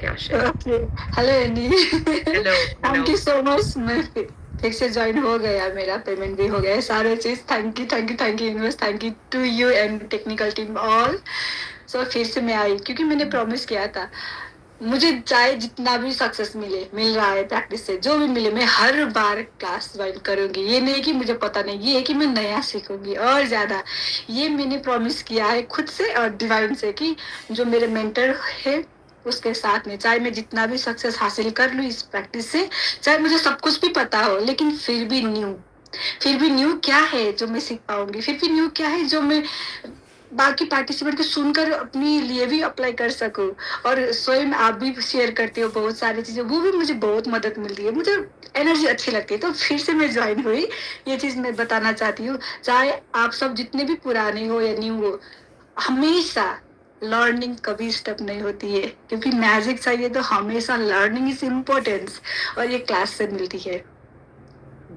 क्या share? Okay. Hello any. Hello thank hello. You so much. मैं फिर से ज्वाइन हो गया, मेरा पेमेंट भी हो गया है, सारे चीज। Thank you thank you thank you universe, thank you to you and technical team all. So फिर से मैं आई क्योंकि मैंने प्रॉमिस किया था, मुझे चाहे जितना भी सक्सेस मिले, मिल रहा है प्रैक्टिस से, जो भी मिले मैं हर बार क्लास ज्वाइन करूंगी। ये नहीं कि मुझे पता नहीं, ये है कि मैं नया सीखूंगी और ज्यादा। ये मैंने प्रॉमिस किया है खुद से और डिवाइन से कि जो मेरे मेंटर है उसके साथ में, चाहे मैं जितना भी सक्सेस हासिल कर लूँ इस प्रैक्टिस से, चाहे मुझे सब कुछ भी पता हो, लेकिन फिर भी न्यू क्या है जो मैं सीख पाऊंगी, फिर भी न्यू क्या है जो मैं बाकी पार्टिसिपेंट को सुनकर अपने लिए भी अप्लाई कर सकूं। और स्वयं आप भी शेयर करते हो बहुत सारी चीजें, वो भी मुझे बहुत मदद मिलती है, मुझे एनर्जी अच्छी लगती है। तो फिर से मैं ज्वाइन हुई। ये चीज मैं बताना चाहती हूँ, चाहे आप सब जितने भी पुराने हो या न्यू हो, हमेशा लर्निंग कभी स्टॉप नहीं होती है, क्योंकि मैजिक चाहिए तो हमेशा लर्निंग इज इम्पोर्टेंस। और ये क्लास से मिलती है,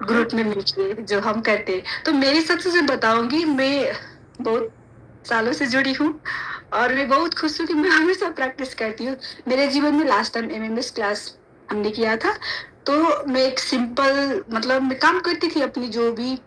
ग्रुप में मिलती है जो हम करते हैं। तो मेरी सबसे मैं बताऊंगी, मैं बहुत सालों से जुड़ी हूँ और मैं बहुत खुश हूँ कि मैं हमेशा प्रैक्टिस करती हूँ। मेरे जीवन में लास्ट टाइम एमएमएस क्लास हमने किया था, तो मैं एक सिंपल, मतलब मैं काम करती थी अपनी जो भी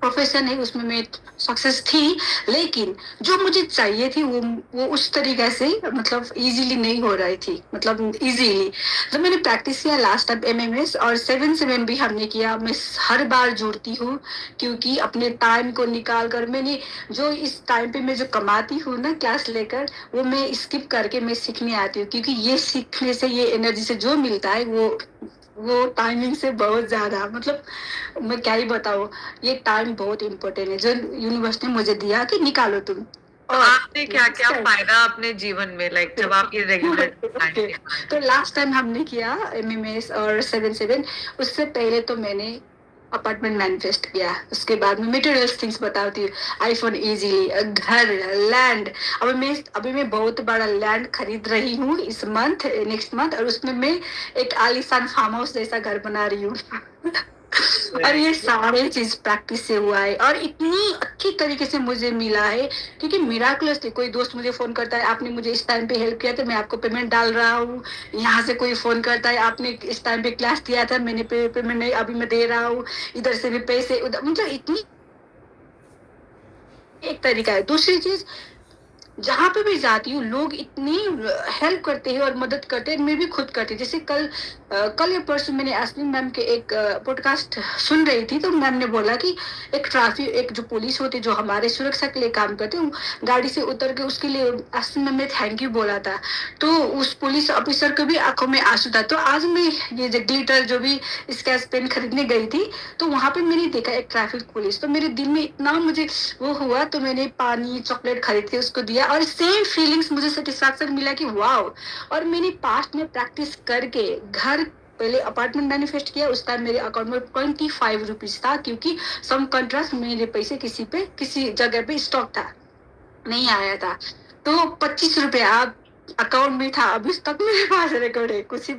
प्रोफेशन है उसमें मैं सक्सेस थी, लेकिन जो मुझे चाहिए थी वो उस तरीके से, मतलब इजीली नहीं हो रही थी, मतलब इजीली। जब मैंने प्रैक्टिस किया लास्ट टाइम एमएमएस और 7-7 भी हमने किया, मैं हर बार जुड़ती हूँ, क्योंकि अपने टाइम को निकाल कर मैंने जो इस टाइम पे मैं जो कमाती हूँ ना क्लास लेकर, वो मैं स्किप करके मैं सीखने आती हूँ, क्योंकि ये सीखने से, ये एनर्जी से जो मिलता है वो टाइमिंग से बहुत ज्यादा, मतलब मैं क्या ही बताऊँ। ये टाइम बहुत इम्पोर्टेंट है जो यूनिवर्स ने मुझे दिया कि निकालो तुम। तो और आपने क्या क्या फायदा अपने जीवन में, लाइक जब आप ये रेगुलर टाइम ओके, तो लास्ट टाइम हमने किया एमएमएस और 7-7। उससे पहले तो मैंने अपार्टमेंट मैनिफेस्ट किया, उसके बाद में मटेरियल्स थिंग्स बताती हूँ, आईफोन इजीली, घर, लैंड। अभी मैं बहुत बड़ा लैंड खरीद रही हूँ इस मंथ, नेक्स्ट मंथ, और उसमें मैं एक आलीशान फार्म हाउस जैसा घर बना रही हूँ। और ये सारे चीज प्रैक्टिस से हुआ है और इतनी अच्छी तरीके से मुझे मिला है, क्योंकि मिराकुलसली कोई दोस्त मुझे फोन करता है, आपने मुझे इस टाइम पे हेल्प किया था, मैं आपको पेमेंट डाल रहा हूँ। यहाँ से कोई फोन करता है, आपने इस टाइम पे क्लास दिया था, मैंने पेमेंट नहीं, अभी मैं दे रहा हूँ। इधर से भी पैसे उधर, मतलब इतनी एक तरीका है। दूसरी चीज, जहां पे भी जाती हूँ लोग इतनी हेल्प करते हैं और मदद करते हैं, मैं भी खुद करती हूँ। जैसे कल या परसों मैंने आसमीन मैम के एक पॉडकास्ट सुन रही थी, तो मैम ने बोला कि एक जो पुलिस होती है जो हमारे सुरक्षा के लिए काम करते हैं, गाड़ी से उतर के उसके लिए आसमीन मैम ने थैंक यू बोला था। तो उस पुलिस ऑफिसर को भी आंखों में आंसू था। तो आज मैं ये जो ग्लिटर जो भी स्केच पेन खरीदने गई थी, तो वहां पे मैंने देखा एक ट्रैफिक पुलिस, तो मेरे दिल में इतना मुझे वो हुआ, तो मैंने पानी चॉकलेट खरीद के उसको दिया और सेम फीलिंग्स, मुझे सेटिस्फैक्शन मिला कि वाओ। और मैंने पास्ट में प्रैक्टिस करके घर, पहले अपार्टमेंट मैनिफेस्ट किया, उस टाइम मेरे अकाउंट में 25 रुपीज था, क्योंकि सम कंट्रास्ट मेरे पैसे किसी जगह पे स्टॉक था, नहीं आया था। तो 25 रुपए आप अकाउंट में था, अभी तक मेरे पास रिकॉर्ड है, कुछ ही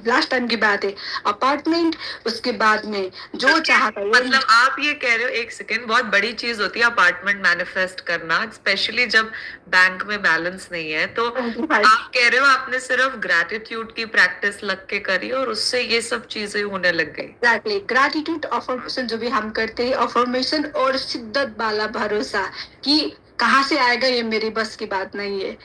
लास्ट टाइम की बात है। अपार्टमेंट, उसके बाद में जो चाहा था मतलब आप ये कह रहे हो, एक सेकेंड, बहुत बड़ी चीज होती है अपार्टमेंट मैनिफेस्ट करना, स्पेशली जब बैंक में बैलेंस नहीं है। तो आप कह रहे हो आपने सिर्फ ग्रैटिट्यूड की प्रैक्टिस लग के करी और उससे ये सब चीजें होने लग गई। एग्जैक्टली, ग्रैटिट्यूड, अफर्मेशन जो भी हम करते हैं, अफर्मेशन और शिद्दत वाला भरोसा कि कहाँ से आएगा ये मेरी बस की बात नहीं है,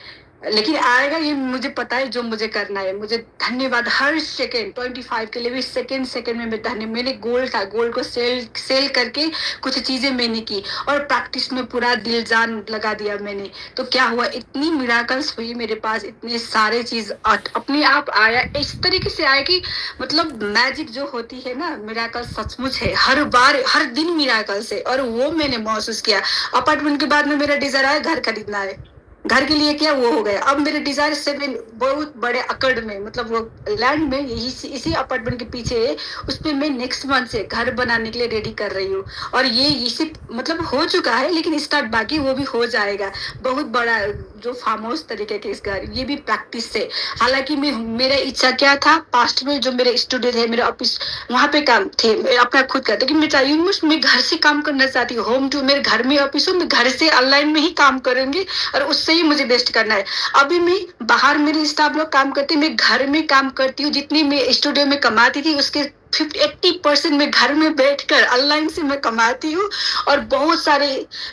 लेकिन आएगा, ये मुझे पता है जो मुझे करना है। मुझे धन्यवाद हर सेकेंड, 25 के लिए भी सेकेंड सेकेंड में मैं धन्य, मैंने गोल था, गोल को सेल सेल करके कुछ चीजें मैंने की और प्रैक्टिस में पूरा दिल जान लगा दिया मैंने। तो क्या हुआ, इतनी मिराकल्स हुई मेरे पास, इतने सारे चीज अपने आप आया, इस तरीके से आया कि मतलब मैजिक जो होती है ना, मिराकल सचमुच है, हर बार हर दिन मिराकल्स है, और वो मैंने महसूस किया। अपार्टमेंट के बाद में मेरा डिजायर आया घर खरीदना है, घर के लिए किया, वो हो गया। अब मेरे डिजायर से मैं बहुत बड़े अकड़ में, मतलब वो लैंड में, इसी अपार्टमेंट के पीछे है, उस पे मैं नेक्स्ट मंथ से घर बनाने के लिए रेडी कर रही हूँ। और ये इसी, मतलब हो चुका है, लेकिन स्टार्ट बाकी, वो भी हो जाएगा। बहुत बड़ा जो फार्म हाउस तरीके के इस घर, ये भी प्रैक्टिस से। हालांकि मेरा इच्छा क्या था, पास्ट में जो मेरे स्टूडेंट है, मेरे ऑफिस, वहां पे काम थे, अपना खुद का, लेकिन मैं चाहिए मैं घर से काम करना चाहती हूँ, होम टू, मेरे घर में ऑफिस हो, मैं घर से ऑनलाइन में ही काम करूंगी और उससे से ही मुझे बेस्ट करना है। अभी मैं बाहर मेरे स्टाफ लोग काम करते हैं, मैं घर में काम करती हूँ, जितनी मैं स्टूडियो में कमाती थी उसके 80% मैं घर में बैठकर ऑनलाइन से मैं कमाती हूँ। और बहुत सारे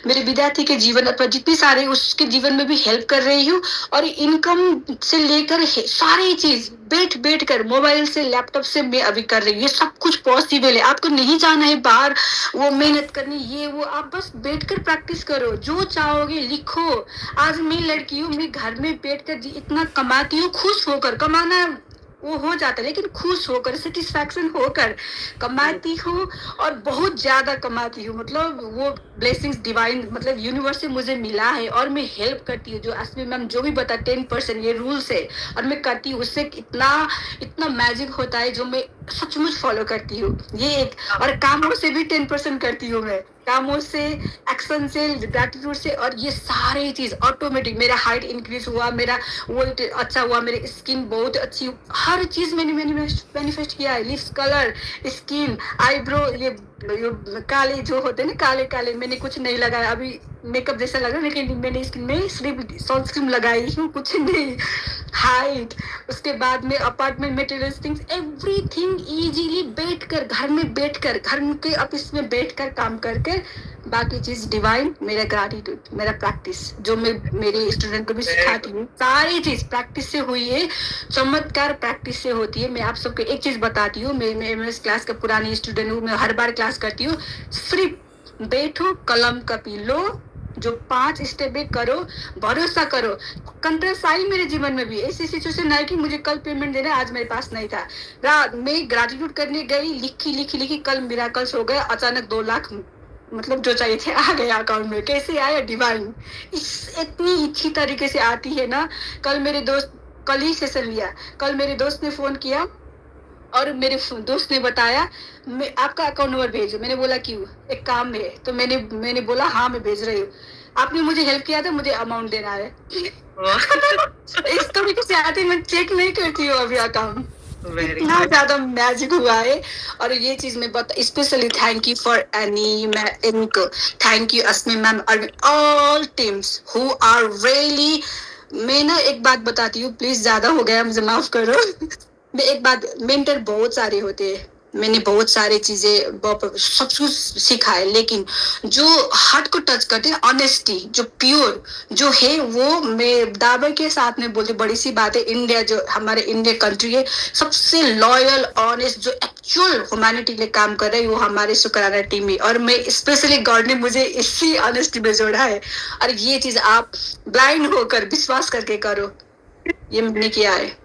मेरे विद्यार्थी के जीवन अथवा जितने सारे उसके जीवन में भी हेल्प कर रही हूँ। और इनकम से लेकर सारी चीज बैठ बैठ कर मोबाइल से लैपटॉप से मैं अभी कर रही हूँ। ये सब कुछ पॉसिबल है। आपको नहीं जाना है बाहर वो मेहनत करनी, ये वो, आप बस बैठकर प्रैक्टिस करो, जो चाहोगे लिखो। आज मैं लड़की हूँ, मैं घर में बैठकर इतना कमाती हूँ, खुश होकर कमाना वो हो जाता है, लेकिन खुश होकर सेटिस्फैक्शन होकर कमाती हूँ। और बहुत ज्यादा कमाती हूँ, मतलब वो ब्लेसिंग्स डिवाइन मतलब यूनिवर्स से मुझे मिला है। और मैं हेल्प करती हूँ, जो असमी मैम जो भी बता 10% ये रूल्स है और मैं करती हूँ, उससे इतना इतना मैजिक होता है जो मैं सचमुच फॉलो करती हूँ। ये एक, और कामों से भी 10% करती हूँ मैं, कामों से, एक्शन से, ग्रेटिट्यूड से। और ये सारी चीज ऑटोमेटिक, मेरा हाइट इंक्रीज हुआ, मेरा वेट अच्छा हुआ, मेरी स्किन बहुत अच्छी, हर चीज मैंने मैनिफेस्ट किया है। लिप्स कलर, स्किन, आईब्रो, ये काले जो होते हैं ना, काले काले, मैंने कुछ नहीं लगाया अभी, मेकअप जैसा लगा, लेकिन मैंने स्किन में सिर्फ सनस्क्रीन लगाई हूँ, कुछ नहीं। हाइट, उसके बाद में apartment materials things, everything easily बैठकर, घर में बैठकर, घर के ऑफिस में बैठकर काम करके, बाकी चीज डिवाइन, मेरा ग्रेटिट्यूड, मेरा प्रैक्टिस, जो मैं मेरे स्टूडेंट को भी सिखाती हूँ, सारी चीज प्रैक्टिस से हुई है। चमत्कार प्रैक्टिस से होती है। मैं आप सबको एक चीज बताती हूँ, मैं एमएस क्लास का पुरानी स्टूडेंट हूँ, मैं हर बार क्लास करती हूँ। सिर्फ बैठो, कलम कॉपी लो, जो 5 स्टेप करो, भरोसा करो। कंट्रेस आई मेरे जीवन में भी, ऐसी सिचुएशन आई कि मुझे कल पेमेंट देना, आज मेरे पास नहीं था। मैं ग्रेटिट्यूड करने गई, लिखी, कल मिराकल्स हो गया, अचानक 2 लाख मतलब जो चाहिए थे आ गया अकाउंट में। कैसे आया? डिवाइन इस इतनी अच्छी तरीके से आती है ना। कल ही सेशन लिया, कल मेरे दोस्त ने फोन किया और मेरे दोस्त ने बताया, मैं आपका अकाउंट नंबर भेजो। मैंने बोला क्यों? एक काम है। तो मैंने बोला हाँ मैं भेज रही हूँ। आपने मुझे हेल्प किया था, मुझे अमाउंट देना है। इस तरीके से आते, मैं चेक नहीं करती हूँ अभी अकाउंट। इतना ज्यादा मैजिक हुआ है। और ये चीज मैं specially thank you for any इनको, थैंक यू अस्मी मैम और all teams who are really. मैं ना एक बात बताती हूँ, प्लीज ज्यादा हो गया, मुझे माफ करो। मैं एक बात, मेंटर बहुत सारे होते हैं, मैंने बहुत सारी चीजें सब कुछ सीखा है, लेकिन जो हार्ट को टच करते हैं, ऑनेस्टी, जो प्योर जो है, वो मैं दावे के साथ में बोलती, बड़ी सी बात है। इंडिया, जो हमारे इंडिया कंट्री है, सबसे लॉयल, ऑनेस्ट, जो एक्चुअल ह्यूमैनिटी के लिए काम कर रहे हैं, वो हमारे शुक्राना टीम है। और मैं स्पेशली गॉड ने मुझे इसी ऑनेस्टी में जोड़ा है। और ये चीज आप ब्लाइंड होकर विश्वास करके करो, ये मैंने किया है।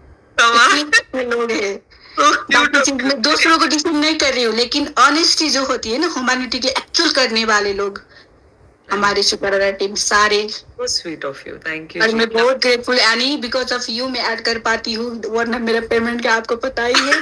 लोग है, बाकी चीज में दूसरों को डिफेंड नहीं कर रही हूँ, लेकिन ऑनेस्टी जो होती है ना, ह्यूमैनिटी के एक्चुअल करने वाले लोग हमारे शुक्राना टीम सारे। So sweet of you, thank you. और मैं बहुत grateful any, because of you मैं ऐड कर पाती हूँ, वरना मेरा पेमेंट का आपको पता ही है।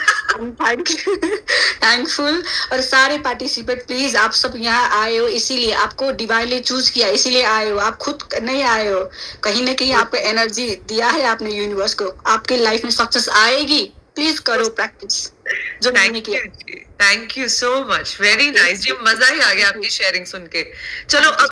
थैंकफुल। और सारे पार्टिसिपेट, प्लीज आप सब यहाँ आए हो, इसीलिए आपको डिवाइनली चूज किया, इसीलिए आए हो, आप खुद नहीं आए हो। कहीं ना कहीं आपको एनर्जी दिया है आपने यूनिवर्स को, आपके लाइफ में सक्सेस आएगी। प्लीज करो प्रैक्टिस जो मैंने किया। Thank you so much, very nice जी, मजा ही आ गया आपकी शेयरिंग सुन के। चलो